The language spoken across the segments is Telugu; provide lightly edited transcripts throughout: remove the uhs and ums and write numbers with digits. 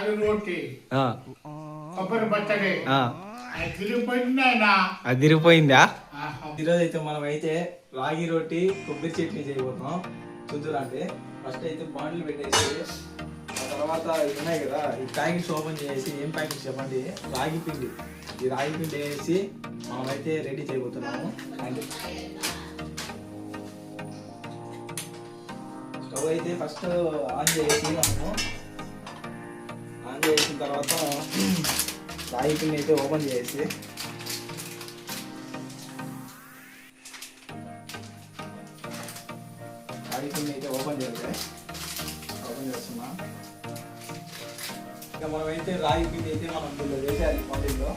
రాగి రోటి కొబ్బరి పచ్చడి అదిరిపోయిందా? ఈరోజు అయితే మనం అయితే రాగి రోటి కొబ్బరి చట్నీ చేయబోతున్నాం. చూద్దురంటే ఫస్ట్ అయితే బాండ్లు పెట్టేసి ఆ తర్వాత ఉన్నాయి కదా ఈ ప్యాకెట్స్ ఓపెన్ చేసి, ఏం ప్యాకెట్స్ చెప్పండి, రాగి పిండి. ఈ రాగి పిండి వేసి మనమైతే రెడీ చేయబోతున్నాము. అంటే స్టవ్ అయితే ఫస్ట్ ఆన్ చేసి మనము ఆన్ చేసిన తర్వాత రాగి పిండి అయితే ఓపెన్ చేసి రాగి పిండి అయితే ఓపెన్ చేస్తున్నా. ఇక మనమైతే రాగి పిండి అయితే మనం దీనిలో వేసేయాలి. మొదటిలో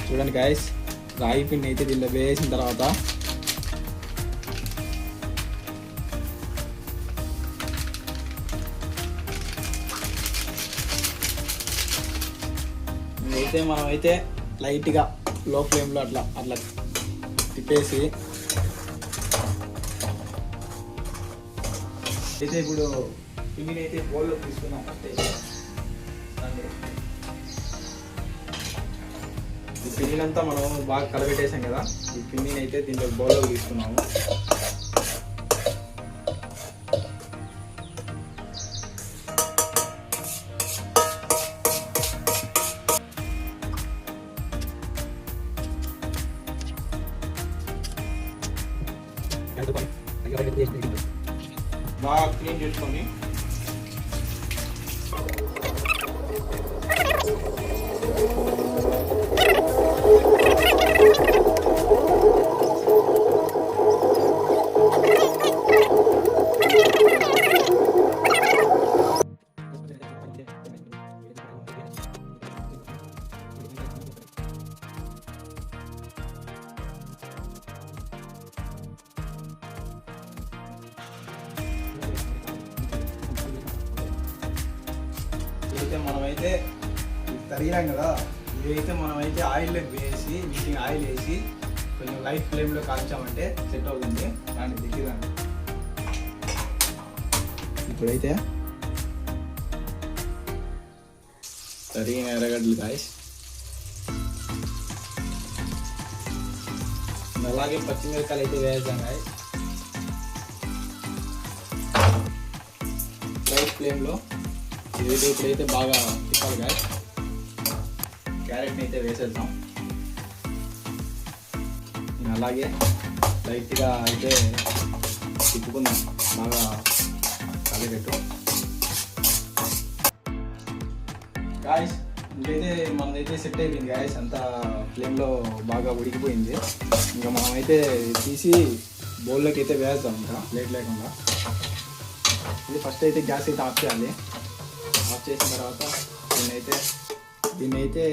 చూడండి గాయస్, రాగి పిండి అయితే దీనిలో వేసిన తర్వాత మనమైతే లైట్గా లో ఫ్లేమ్లో అట్లా తిప్పేసి అయితే ఇప్పుడు పిండిని అయితే బౌల్లో తీసుకున్నాం. ఫస్ట్ అయితే ఈ పిండినంతా మనం బాగా కలబెట్టేసాం కదా, ఈ పిండిని అయితే దీంట్లో బౌల్లో తీసుకున్నాము. బాగా క్లీన్ చేసుకొని మనమైతే తరిగినాం కదా, ఇదైతే మనమైతే ఆయిల్ వేసి వీటిని ఆయిల్ వేసి కొంచెం లైట్ ఫ్లేమ్లో కాల్చామంటే సెట్ అవుతుంది. దాన్ని దిగిదాన్ని ఇప్పుడైతే తరిగిన ఎర్రగడ్డలు గాయస్, అలాగే పచ్చిమిరపకాయలు అయితే వేద్దాం గాయస్. లైట్ ఫ్లేమ్లో ఇదైతే ఇప్పుడైతే బాగా తిప్పాలి గాయస్. క్యారెట్ని అయితే వేసేద్దాం. అలాగే లైట్గా అయితే తిప్పుకుందాం బాగా కలిగట్టు గాయస్. ఇంకైతే మనదైతే సెట్ అయిపోయింది గాయస్, అంతా ఫ్లేమ్లో బాగా ఉడికిపోయింది. ఇంకా మనమైతే తీసి బౌల్లోకి అయితే వేస్తాం ఇంకా లేట్ లేకుండా. ఇది ఫస్ట్ అయితే గ్యాస్ అయితే ఆఫ్ చేయాలి. ఆఫ్ చేసిన తర్వాత దీన్ని అయితే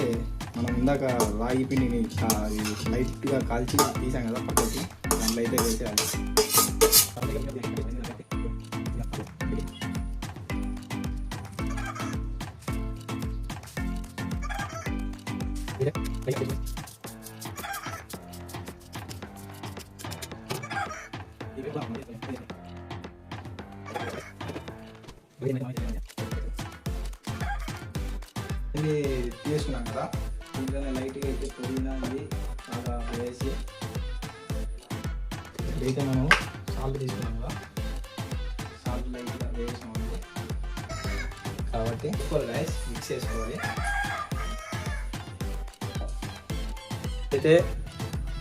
మనం ఇందాక రాగి పిండిని లైట్గా కాల్చి తీసాం కదా పక్కకి, దాంట్లో అయితే వేసేయాలి. ఇది తీసుకున్నాం కదా, దీంట్లోనే లైట్గా అయితే పుదీనా ఇది బాగా వేసి ఇదైతే మనం సాల్ట్ తీసుకున్నాం కదా, సాల్ట్ లైట్గా వేసాము కాబట్టి రైస్ మిక్స్ చేసుకోవాలి. అయితే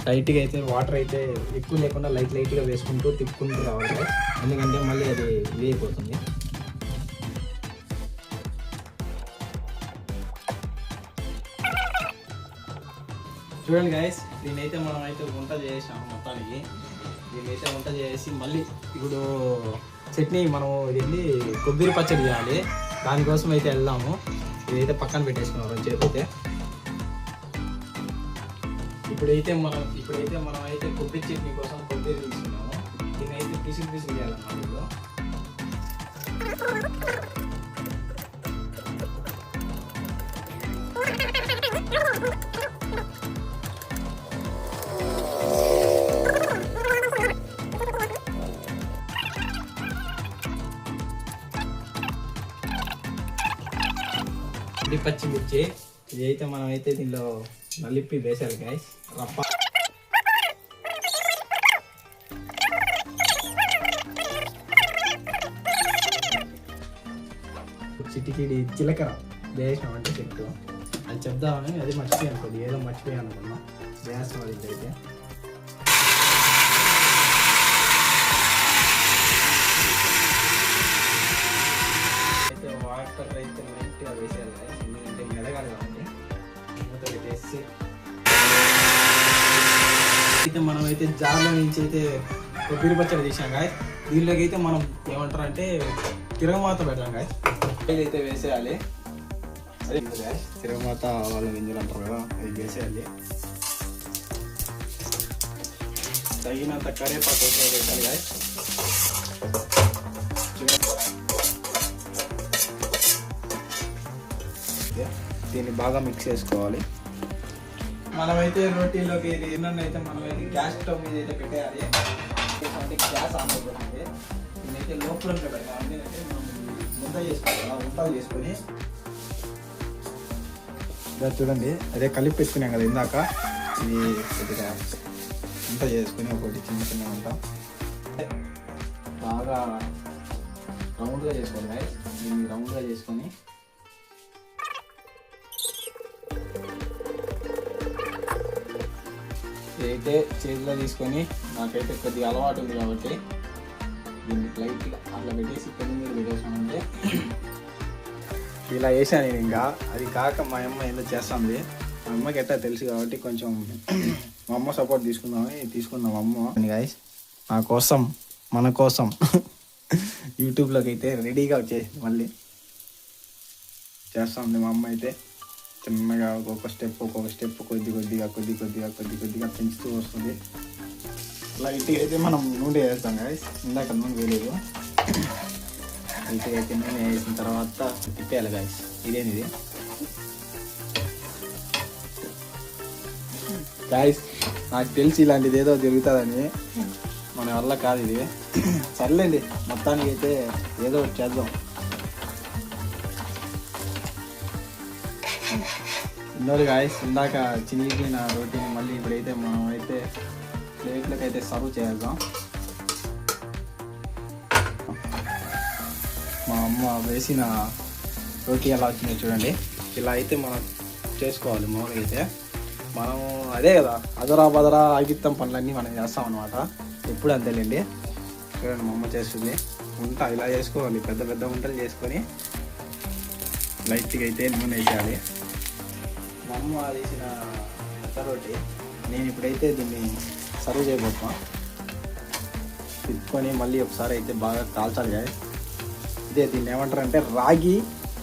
లైట్గా అయితే వాటర్ అయితే ఎక్కువ లేకుండా లైట్గా వేసుకుంటూ తిప్పుకుంటూ రావాలి, ఎందుకంటే మళ్ళీ అది ఇది అయిపోతుంది. చూడండి గాయస్, దీన్నైతే మనం అయితే వంట చేసాము మొత్తానికి. దీన్నైతే వంట చేసి మళ్ళీ ఇప్పుడు చట్నీ మనం ఇది కొబ్బరి పచ్చడి చేయాలి, దానికోసం అయితే వెళ్దాము. ఇదైతే పక్కన పెట్టేసుకున్నాం చేపైతే. ఇప్పుడైతే మనం అయితే కొబ్బరి చట్నీ కోసం కొబ్బరి తీసుకున్నాము. దీన్నైతే పిసికి చేయాలన్నమాట. ఇప్పుడు ఇది పచ్చిమిర్చి, ఇది అయితే మనం అయితే దీనిలో నలిపి వేసాలి గాయస్. రప్ప చిటికిడి జీలకర్ర వేసినాం అంటే చెట్టు అది చెప్దామని అది మర్చిపోయి అనుకోండి, ఏదో మర్చిపోయి అనుకున్నాం వేస్తాం. అది అయితే వాటర్ అయితే లైట్గా వేసేయాలి guys. ఎందుకంటే మెదగాలి కాబట్టి మూత పెట్టేసి అయితే మనం అయితే జార్లో నుంచి అయితే కొబ్బరి పచ్చడి తీసాం గాయ. దీనిలోకి అయితే మనం ఏమంటారు అంటే తిరగమాత పెడతాం గాయ. అయితే వేసేయాలి, అదే గాయ తిరగమాత వాళ్ళు గింజలు అంటారు కదా, అది వేసేయాలి. తగినంత కరివేపాకు అయితే వేసాలి గాయ. దీన్ని బాగా మిక్స్ చేసుకోవాలి. మనమైతే రోటీలోకి ఏంటంటే అయితే మనమైతే గ్యాస్ స్టవ్ మీద అయితే పెట్టేయాలి. అంటే గ్యాస్ ఆన్ అయిపోతుంది. దీన్నైతే లోపల పెట్టాలి. ఎందుకంటే మనం ముద్ద చేసుకోవాలి, వంటలు చేసుకొని ఇలా చూడండి. అదే కలిపి పెట్టుకున్నాం కదా ఇందాక, ఇది కొద్దిగా వంట చేసుకుని ఒకటి చిన్న చిన్న వంట బాగా రౌండ్గా చేసుకోవాలి. దీన్ని రౌండ్గా చేసుకొని అయితే చేతిలో తీసుకొని, నాకైతే కొద్దిగా అలవాటు ఉంది కాబట్టి దీన్ని లైట్గా అట్లా పెట్టేసి పెన్ను మీద పెట్టేసానంటే ఇలా వేసాను నేను. ఇంకా అది కాక మా అమ్మ ఏదో చేస్తుంది. మా అమ్మకి ఎట్టా తెలుసు కాబట్టి కొంచెం మా అమ్మ సపోర్ట్ తీసుకుందాం అమ్మ గాయస్. నా కోసం మన కోసం యూట్యూబ్లోకి అయితే రెడీగా వచ్చేసి మళ్ళీ చేస్తుంది మా అమ్మ. అయితే చిన్నగా ఒక్కొక్క స్టెప్ కొద్దిగా పెంచుతూ వస్తుంది. అలా ఇటుగా అయితే మనం నూనె వేస్తాం గాయస్. ఇందాక నూనె వేయలేదు. ఇటుగా అయితే నూనె వేసిన తర్వాత తిప్పేయాలి గాయస్. ఇదేనిది గాయస్, నాకు తెలిసి ఇలాంటిది ఏదో జరుగుతుందని, మన వల్ల కాదు ఇది. సర్లేండి, మొత్తానికి అయితే ఏదో చేద్దాం. ఇందోడు గాయస్, ఇందాక చినిగిన రోటీని మళ్ళీ ఇప్పుడైతే మనం అయితే ప్లేట్లకు అయితే సర్వ్ చేద్దాం. మా అమ్మ వేసిన రోటీ ఎలా వచ్చిందో చూడండి. ఇలా అయితే మనం చేసుకోవాలి. మామూలుగా అయితే మనం అదే కదా అదరా బదరా ఆగిత్తం పనులన్నీ మనం చేస్తాం అనమాట. ఎప్పుడు అంతేలేండి. చూడండి మా అమ్మ చేస్తుంది వంట ఇలా చేసుకోవాలి. పెద్ద పెద్ద వంటలు చేసుకొని లైట్గా అయితే నూనె వేసేయాలి. మా అమ్మ వేసిన పెద్ద రోటీ నేను ఇప్పుడైతే దీన్ని సర్వ్ చేయబోతున్నా. తిప్పుకొని మళ్ళీ ఒకసారి అయితే బాగా కాల్చాలి గాయ. ఇదే దీన్ని ఏమంటారంటే రాగి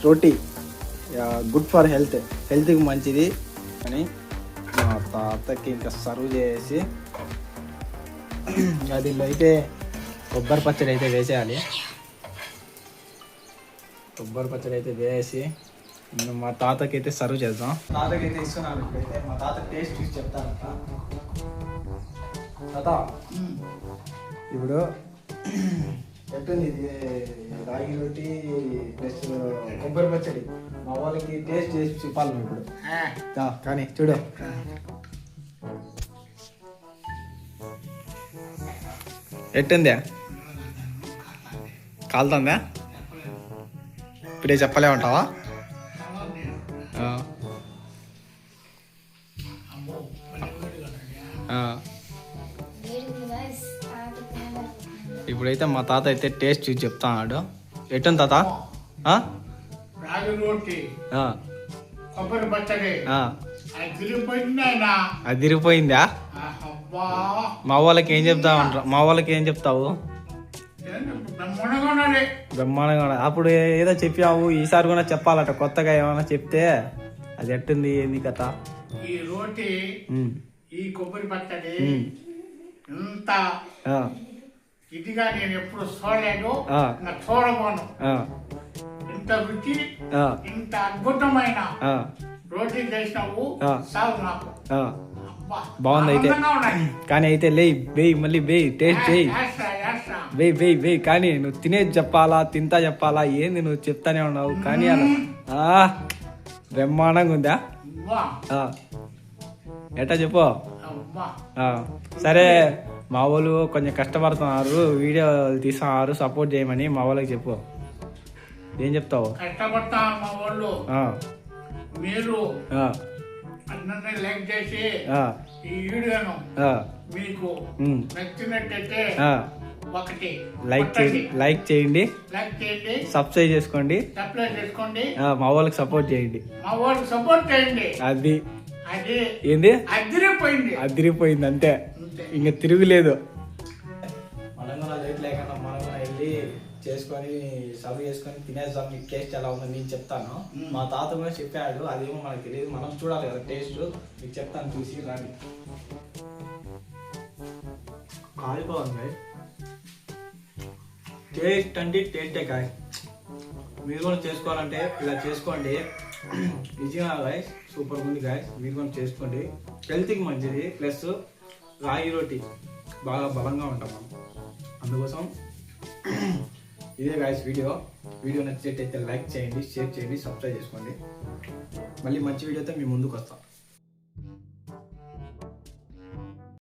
రోటీ, గుడ్ ఫర్ హెల్త్కి మంచిది అని మా తాతకి ఇంకా సర్వ్ చేసి దీనిలో అయితే కొబ్బరి పచ్చడి అయితే వేసేయాలి. కొబ్బరి పచ్చడి అయితే వేసి మా తాతకి అయితే సర్వ్ చేద్దాం. తాతకి అయితే ఇస్తున్నాను. ఇప్పుడైతే మా తాత టేస్ట్ చూసి చెప్తాను. తాత ఇప్పుడు ఎట్టుంది ఇది రాగి రోటీ ప్లస్ కొబ్బరి పచ్చడి? మా వాళ్ళకి టేస్ట్ చేసి చెప్పాలి ఇప్పుడు. కానీ చూడు, ఎట్టుందా? కాలుతుందా? ఇప్పుడే చెప్పలేమంటావా? ఇప్పుడైతే మా తాత అయితే టేస్ట్ చూసి చెప్తాడు. ఎట్టుంది తాత? రాగి రోటీ, కొబ్బరి పచ్చడి అదిరిపోయిందా? మా వాళ్ళకి ఏం చెప్తావు? మా వాళ్ళకి ఏం చెప్తావు? బ్రహ్మాండంగా. అప్పుడు ఏదో చెప్పావు, ఈసారి కూడా చెప్పాలట కొత్తగా ఏమైనా చెప్తే. అది ఎట్టుంది, ఏంది కథ? ఈ రోటీ, ఈ కొబ్బరి పచ్చడి ఇంత ఇదిగా నేను ఎప్పుడు చూడలేదు, చూడబోను. ఇంత రుచి, ఇంత అద్భుతమైన రోటీ చేసినావు. నాకు బాగుంది అయితే. కానీ అయితే వేయి మళ్ళీ వేయి, టేస్ట్ చేయి, వేయి. కానీ నువ్వు తినేది చెప్పాలా, తింటా చెప్పాలా, ఏంది నువ్వు చెప్తానే ఉన్నావు? కానీ అలా బ్రహ్మాండంగా ఉందా? అబ్బా ఆ. ఎట్టా చెప్పు. అబ్బా ఆ. సరే మా వాళ్ళు కొంచెం కష్టపడుతున్నారు, వీడియోలు తీస్తున్నారు, సపోర్ట్ చేయమని మా వాళ్ళకి చెప్పు. ఏం చెప్తావు? కష్టపడతా మా వాళ్ళు. ఆ. మీరు ఆ. అందరినీ లైక్ చేసి ఆ. ఈ వీడియోను ఆ. మీకు ఉమ్. నచ్చినట్టయితే ఆ. ఒకటి లైక్ కొట్టండి. లైక్ చేయండి, లైక్ చేయండి, సబ్స్క్రైబ్ చేసుకోండి, సబ్స్క్రైబ్ చేసుకోండి, మా వాళ్ళకి సపోర్ట్ చేయండి. మా వాళ్ళకి సపోర్ట్ చేయండి. అది అది ఏంది? అదిరిపోయింది. అదిరిపోయింది అంతే, అంతే. ఇంకా తిరుగులేదు. మనం కూడా లేట్ లేకుండా మనం కూడా వెళ్ళి చేసుకొని సర్వ్ చేసుకొని తినేద్దాం. మీకు టేస్ట్ ఎలా ఉందో నేను చెప్తాను. మా తాత కూడా చెప్పాడు, అదేమో మనకు తెలియదు, మనం చూడాలి కదా టేస్ట్. మీకు చెప్తాను, చూసి రాండి. కాలిపోవాలి టేస్ట్ అంటే టేస్టే కాయ. మీరు కూడా చేసుకోవాలంటే ఇలా చేసుకోండి, నిజంగా గాయస్ సూపర్ ఉంది గాయస్. మీరు కూడా చేసుకోండి, హెల్త్కి మంచిది, ప్లస్ రాగి రోటి బాగా బలంగా ఉంటాం మనం. అందుకోసం ఇదే గాయస్ వీడియో నచ్చినట్టయితే లైక్ చేయండి, షేర్ చేయండి, సబ్స్క్రైబ్ చేసుకోండి. మళ్ళీ మంచి వీడియోతో మీ ముందుకు వస్తాం.